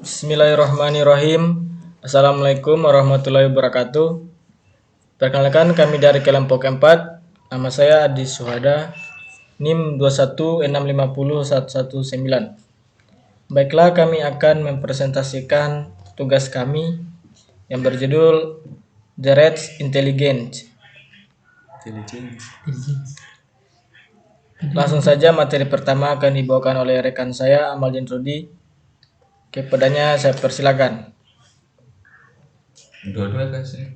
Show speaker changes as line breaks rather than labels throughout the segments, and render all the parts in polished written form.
Bismillahirrahmanirrahim. Assalamualaikum warahmatullahi wabarakatuh. Perkenalkan, kami dari kelompok 4. Nama saya Adi Suhada, NIM 216501119. Baiklah, kami akan mempresentasikan tugas kami yang berjudul The Red Intelligence. Langsung saja, materi pertama akan dibawakan oleh rekan saya Amaldin Rudi. Kepadanya saya persilakan.
Dua-dua lagi.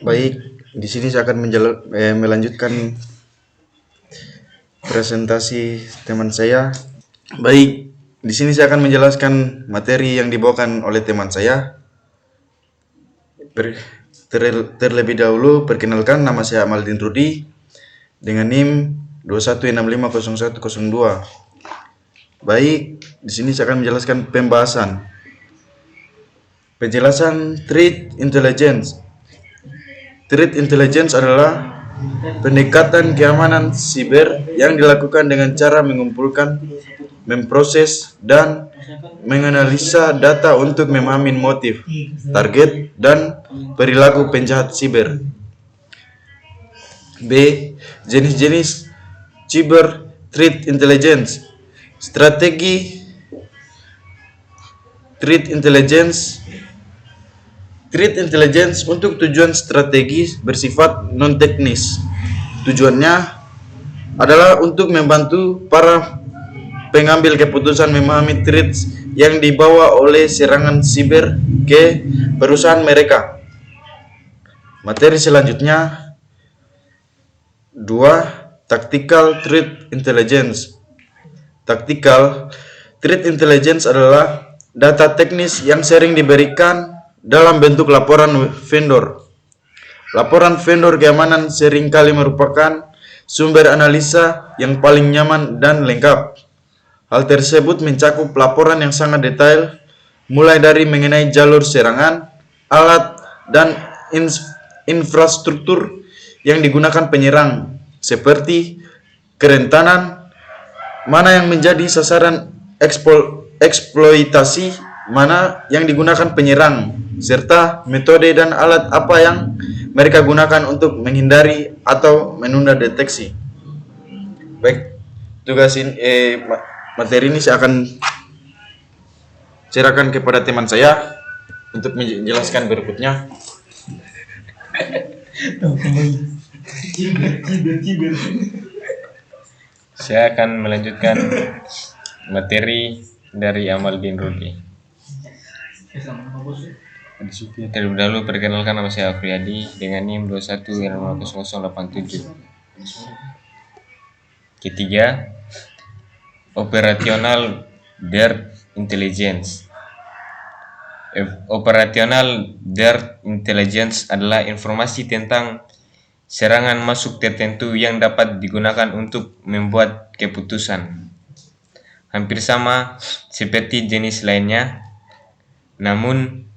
Baik, di sini saya akan melanjutkan presentasi teman saya. Baik, di sini saya akan menjelaskan materi yang dibawakan oleh teman saya. Terlebih dahulu, perkenalkan, nama saya Amaldin Rudi dengan NIM 216501102. Baik, di sini saya akan menjelaskan penjelasan threat intelligence. Threat intelligence adalah pendekatan keamanan siber yang dilakukan dengan cara mengumpulkan, memproses, dan menganalisa data untuk memahami motif, target, dan perilaku penjahat siber. B. Jenis-jenis cyber threat intelligence. Strategi threat intelligence. Threat intelligence untuk tujuan strategis bersifat non-teknis. Tujuannya adalah untuk membantu para pengambil keputusan memahami threat yang dibawa oleh serangan siber ke perusahaan mereka. Materi selanjutnya 2. Tactical Threat Intelligence. Tactical Threat Intelligence adalah data teknis yang sering diberikan dalam bentuk laporan vendor. Laporan vendor keamanan seringkali merupakan sumber analisa yang paling nyaman dan lengkap. Hal tersebut mencakup laporan yang sangat detail, mulai dari mengenai jalur serangan, alat, dan infrastruktur yang digunakan penyerang, seperti kerentanan, mana yang menjadi sasaran eksploitasi, mana yang digunakan penyerang, serta metode dan alat apa yang mereka gunakan untuk menghindari atau menunda deteksi. Baik, materi ini saya akan serahkan kepada teman saya untuk menjelaskan berikutnya.
Saya akan melanjutkan materi dari Amaldin Rudi. Terlebih dahulu, perkenalkan, nama saya Afriyadi dengan NIM 2165087. Ketiga, operational threat intelligence. Operational threat intelligence adalah informasi tentang serangan masuk tertentu yang dapat digunakan untuk membuat keputusan. Hampir sama seperti jenis lainnya, namun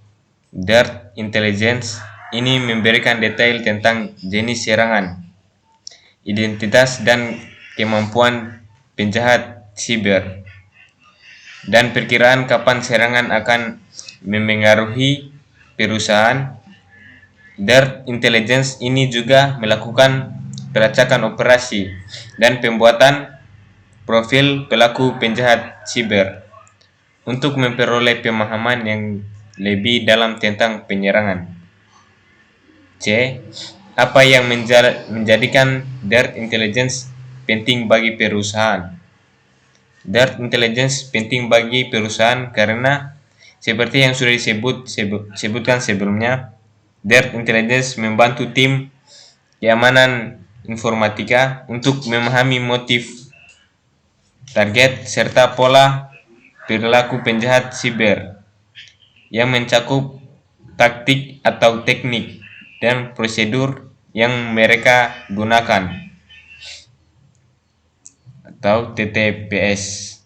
threat intelligence ini memberikan detail tentang jenis serangan, identitas dan kemampuan penjahat siber, dan perkiraan kapan serangan akan memengaruhi perusahaan. Threat intelligence ini juga melakukan pelacakan operasi dan pembuatan profil pelaku penjahat siber untuk memperoleh pemahaman yang lebih dalam tentang penyerangan. C. Apa yang menjadikan threat intelligence penting bagi perusahaan? Threat intelligence penting bagi perusahaan karena seperti yang sudah disebutkan sebelumnya, threat intelligence membantu tim keamanan informatika untuk memahami motif, target, serta pola perilaku penjahat siber yang mencakup taktik atau teknik dan prosedur yang mereka gunakan atau TTPS.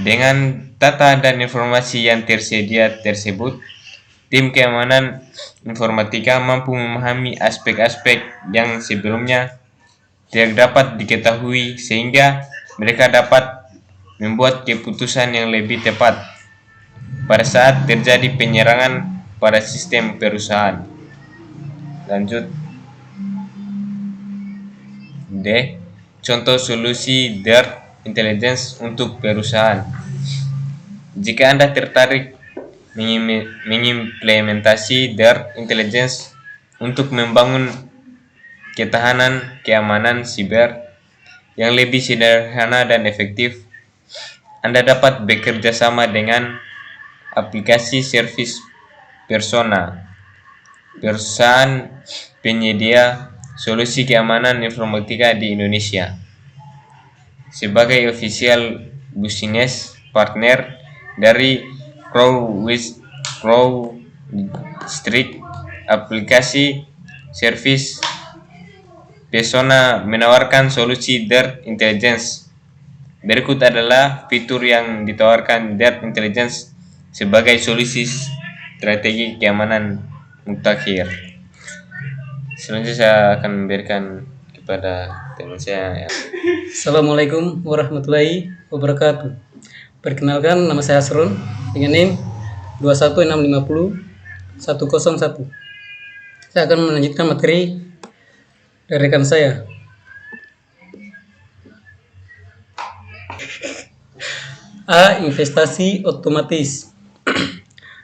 Dengan data dan informasi yang tersedia tersebut, tim keamanan informatika mampu memahami aspek-aspek yang sebelumnya tidak dapat diketahui sehingga mereka dapat membuat keputusan yang lebih tepat pada saat terjadi penyerangan pada sistem perusahaan. Lanjut. D. Contoh solusi DERT Intelligence untuk perusahaan. Jika Anda tertarik mengimplementasi DERT Intelligence untuk membangun ketahanan keamanan siber yang lebih sederhana dan efektif, Anda dapat bekerja sama dengan aplikasi service persona, perusahaan penyedia solusi keamanan informatika di Indonesia. Sebagai official business partner dari CrowdStrike, aplikasi service Persona menawarkan solusi DERT Intelligence. Berikut adalah fitur yang ditawarkan DERT Intelligence sebagai solusi strategi keamanan mutakhir. Selanjutnya saya akan memberikan kepada teman saya.
Assalamualaikum warahmatullahi wabarakatuh. Perkenalkan, nama saya Asrun dengan NIM 21650-101. Saya akan melanjutkan materi dari rekan saya. A. Investasi otomatis.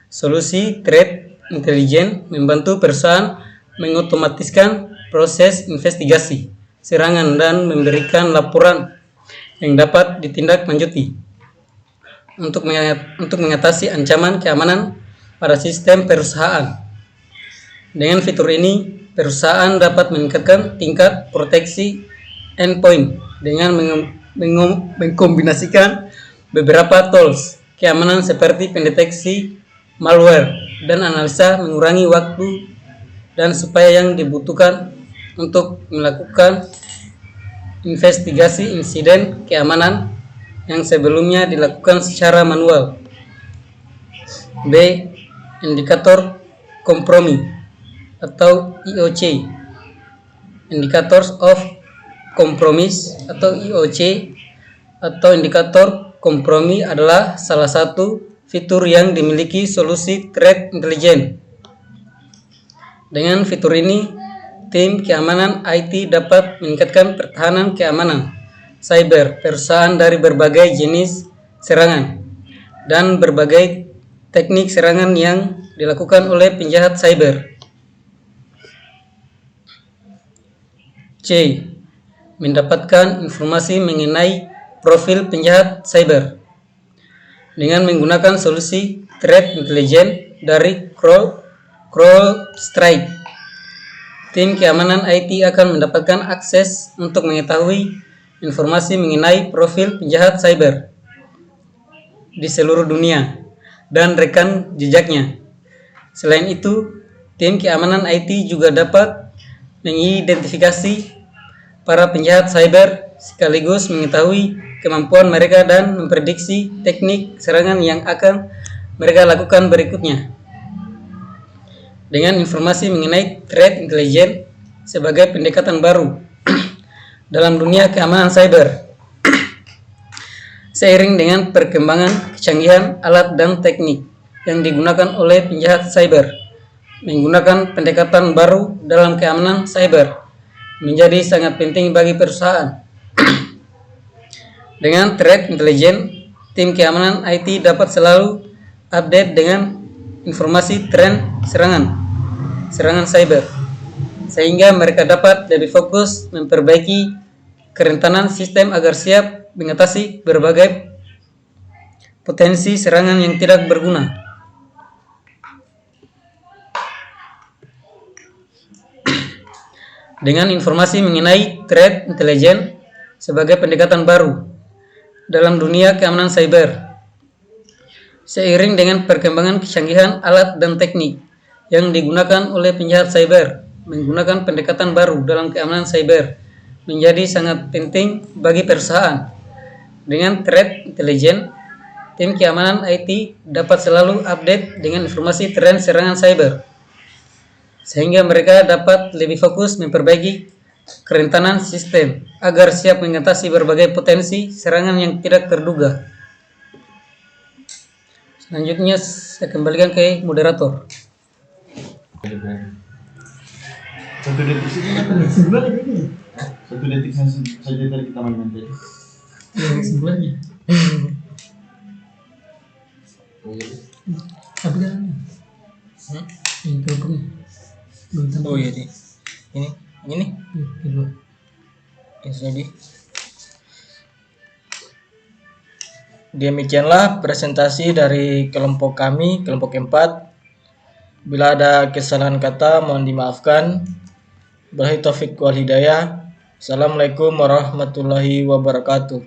Solusi threat intelligence membantu perusahaan mengotomatiskan proses investigasi serangan dan memberikan laporan yang dapat ditindaklanjuti untuk mengatasi ancaman keamanan pada sistem perusahaan. Dengan fitur ini, perusahaan dapat meningkatkan tingkat proteksi endpoint dengan mengkombinasikan beberapa tools keamanan seperti pendeteksi malware dan analisa, mengurangi waktu dan supaya yang dibutuhkan untuk melakukan investigasi insiden keamanan yang sebelumnya dilakukan secara manual. B. Indikator kompromi atau IOC. Indicators of Compromise atau IOC atau indikator kompromi adalah salah satu fitur yang dimiliki solusi threat intelligence. Dengan fitur ini, tim keamanan IT dapat meningkatkan pertahanan keamanan cyber perusahaan dari berbagai jenis serangan dan berbagai teknik serangan yang dilakukan oleh penjahat cyber. C. Mendapatkan informasi mengenai profil penjahat cyber dengan menggunakan solusi threat intelligence dari CrowdStrike. Tim keamanan IT akan mendapatkan akses untuk mengetahui informasi mengenai profil penjahat cyber di seluruh dunia dan rekam jejaknya. Selain itu, tim keamanan IT juga dapat mengidentifikasi para penjahat cyber sekaligus mengetahui kemampuan mereka dan memprediksi teknik serangan yang akan mereka lakukan berikutnya. Dengan informasi mengenai threat intelligence sebagai pendekatan baru dalam dunia keamanan cyber. Seiring dengan perkembangan kecanggihan alat dan teknik yang digunakan oleh penjahat cyber, menggunakan pendekatan baru dalam keamanan cyber menjadi sangat penting bagi perusahaan. Dengan threat intelligence, tim keamanan IT dapat selalu update dengan informasi tren serangan cyber, sehingga mereka dapat lebih fokus memperbaiki kerentanan sistem agar siap mengatasi berbagai potensi serangan yang tidak berguna. Dengan informasi mengenai threat intelligence sebagai pendekatan baru dalam dunia keamanan cyber. Seiring dengan perkembangan kecanggihan alat dan teknik yang digunakan oleh penjahat cyber, menggunakan pendekatan baru dalam keamanan cyber menjadi sangat penting bagi perusahaan. Dengan threat intelligence, tim keamanan IT dapat selalu update dengan informasi tren serangan cyber, sehingga mereka dapat lebih fokus memperbaiki kerentanan sistem agar siap mengatasi berbagai potensi serangan yang tidak terduga. Selanjutnya saya kembalikan ke moderator.
Satu detik saja tadi kita main tadi.
Yang sebelumnya. Apa kan?
Oh iya di ini
Kedua.
jadi demikianlah presentasi dari kelompok kami, kelompok 4. Bila ada kesalahan kata mohon dimaafkan. Billahi taufik wal hidayah. Assalamualaikum warahmatullahi wabarakatuh.